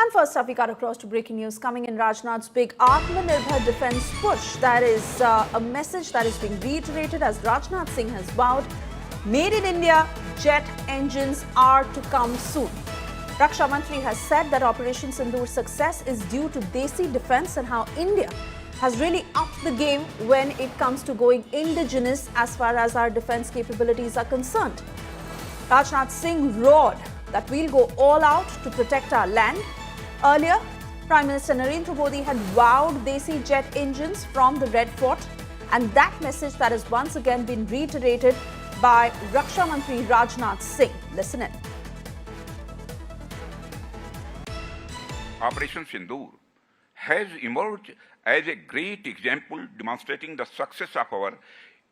And first up, we got across to breaking news coming in. Rajnath's big Atmanirbhar defense push. That is a message that is being reiterated as Rajnath Singh has vowed Made in India jet engines are to come soon. Raksha Mantri has said that Operation Sindoor's success is due to Desi defense and how India has really upped the game when it comes to going indigenous as far as our defense capabilities are concerned. Rajnath Singh roared that we'll go all out to protect our land. Earlier, Prime Minister Narendra Modi had vowed Desi jet engines from the Red Fort, and that message that has once again been reiterated by Raksha Mantri Rajnath Singh. Listen in. Operation Sindoor has emerged as a great example demonstrating the success of our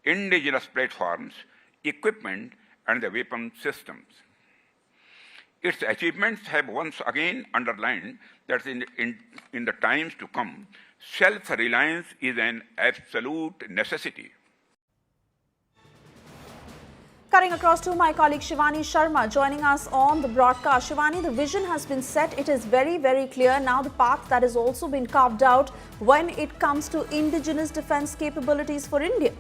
indigenous platforms, equipment and the weapon systems. Its achievements have once again underlined that in the times to come, self-reliance is an absolute necessity. Cutting across to my colleague Shivani Sharma joining us on the broadcast. Shivani, the vision has been set. It is very, very clear. Now the path that has also been carved out when it comes to indigenous defense capabilities for India.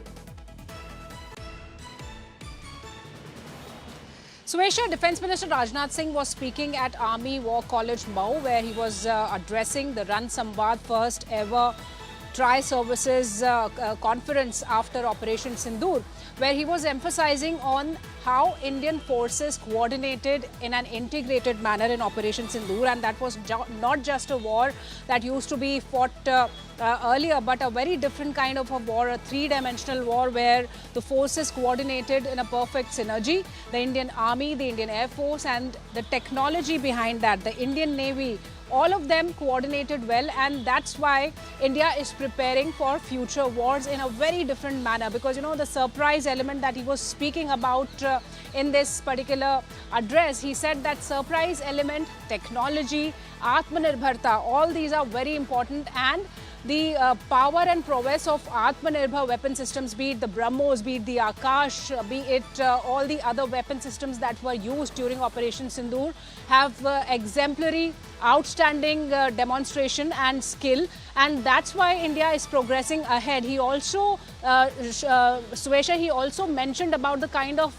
Suesha, Defence Minister Rajnath Singh was speaking at Army War College, Mau, where he was addressing the Ran Samvad first ever Tri-Services conference after Operation Sindoor, where he was emphasizing on how Indian forces coordinated in an integrated manner in Operation Sindoor, and that was not just a war that used to be fought earlier, but a very different kind of a war, a three-dimensional war where the forces coordinated in a perfect synergy. The Indian Army, the Indian Air Force and the technology behind that, the Indian Navy, all of them coordinated well, and that's why India is preparing for future wars in a very different manner, because you know the surprise element that he was speaking about in this particular address, he said that surprise element, technology, Atmanirbharta, all these are very important, and the power and prowess of Atmanirbhar weapon systems, be it the BrahMos, be it the Akash, be it all the other weapon systems that were used during Operation Sindoor, have exemplary, outstanding demonstration and skill, and that's why India is progressing ahead. He also, Suesha, he also mentioned about the kind of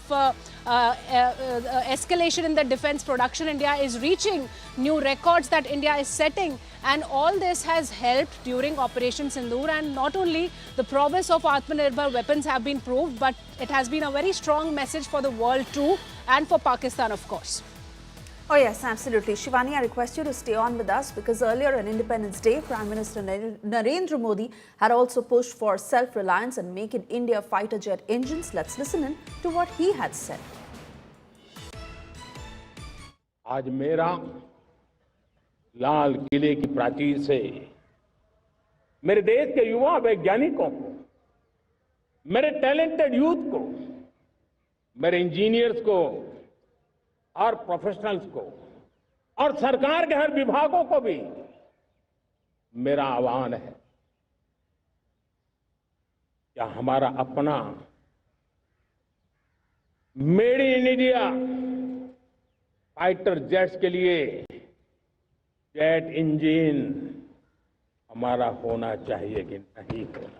escalation in the defense production. India is reaching new records that India is setting, and all this has helped during Operation Sindoor, and not only the prowess of Atmanirbhar weapons have been proved, but it has been a very strong message for the world too, and for Pakistan, of course. Oh yes, absolutely. Shivani, I request you to stay on with us because earlier on Independence Day, Prime Minister Narendra Modi had also pushed for self-reliance and Make in India fighter jet engines. Let's listen in to what he had said. आज मेरा लाल किले की प्राचीर से मेरे देश के युवा वैज्ञानिकों को, मेरे टैलेंटेड यूथ को, मेरे इंजीनियर्स को और प्रोफेशनल्स को और सरकार के हर विभागों को भी मेरा आह्वान है, क्या हमारा अपना made in India fighter jets के लिए जेट इंजन हमारा होना चाहिए कि नहीं होना चाहिए?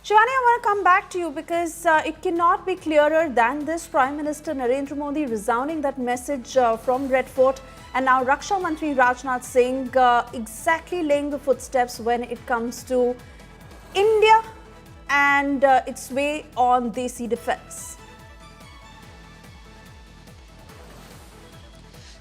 Shivani, I want to come back to you because it cannot be clearer than this. Prime Minister Narendra Modi resounding that message from Red Fort, and now Raksha Mantri Rajnath Singh exactly laying the footsteps when it comes to India and its way on Desi defense.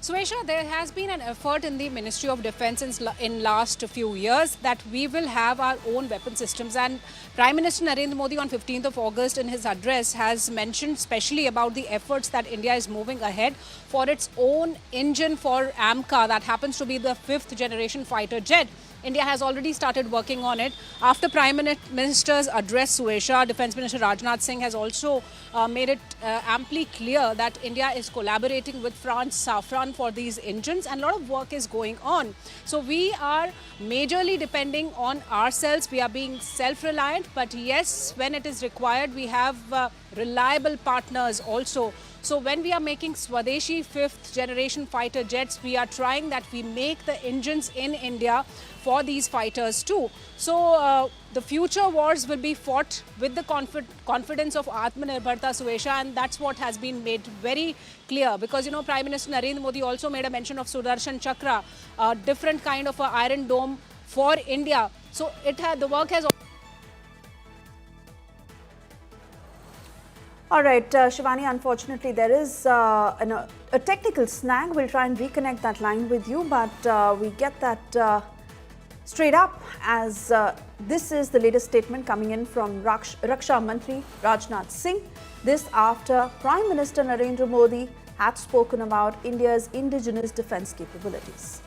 Suesha, there has been an effort in the Ministry of Defence in last few years that we will have our own weapon systems, and Prime Minister Narendra Modi on 15th of August in his address has mentioned specially about the efforts that India is moving ahead for its own engine for AMCA, that happens to be the 5th generation fighter jet. India has already started working on it. After Prime Minister's address, Suesha, Defence Minister Rajnath Singh has also made it amply clear that India is collaborating with France Safran for these engines, and a lot of work is going on. So we are majorly depending on ourselves. We are being self-reliant, but yes, when it is required, we have reliable partners also So when we are making Swadeshi 5th generation fighter jets, we are trying that we make the engines in India for these fighters too. So the future wars will be fought with the confidence of Atmanirbharta, Suesha, and that's what has been made very clear. Because, you know, Prime Minister Narendra Modi also made a mention of Sudarshan Chakra, a different kind of a Iron Dome for India. So the work has. All right, Shivani, unfortunately, there is a technical snag. We'll try and reconnect that line with you, but we get that straight up as this is the latest statement coming in from Raksha Mantri Rajnath Singh. This after Prime Minister Narendra Modi had spoken about India's indigenous defense capabilities.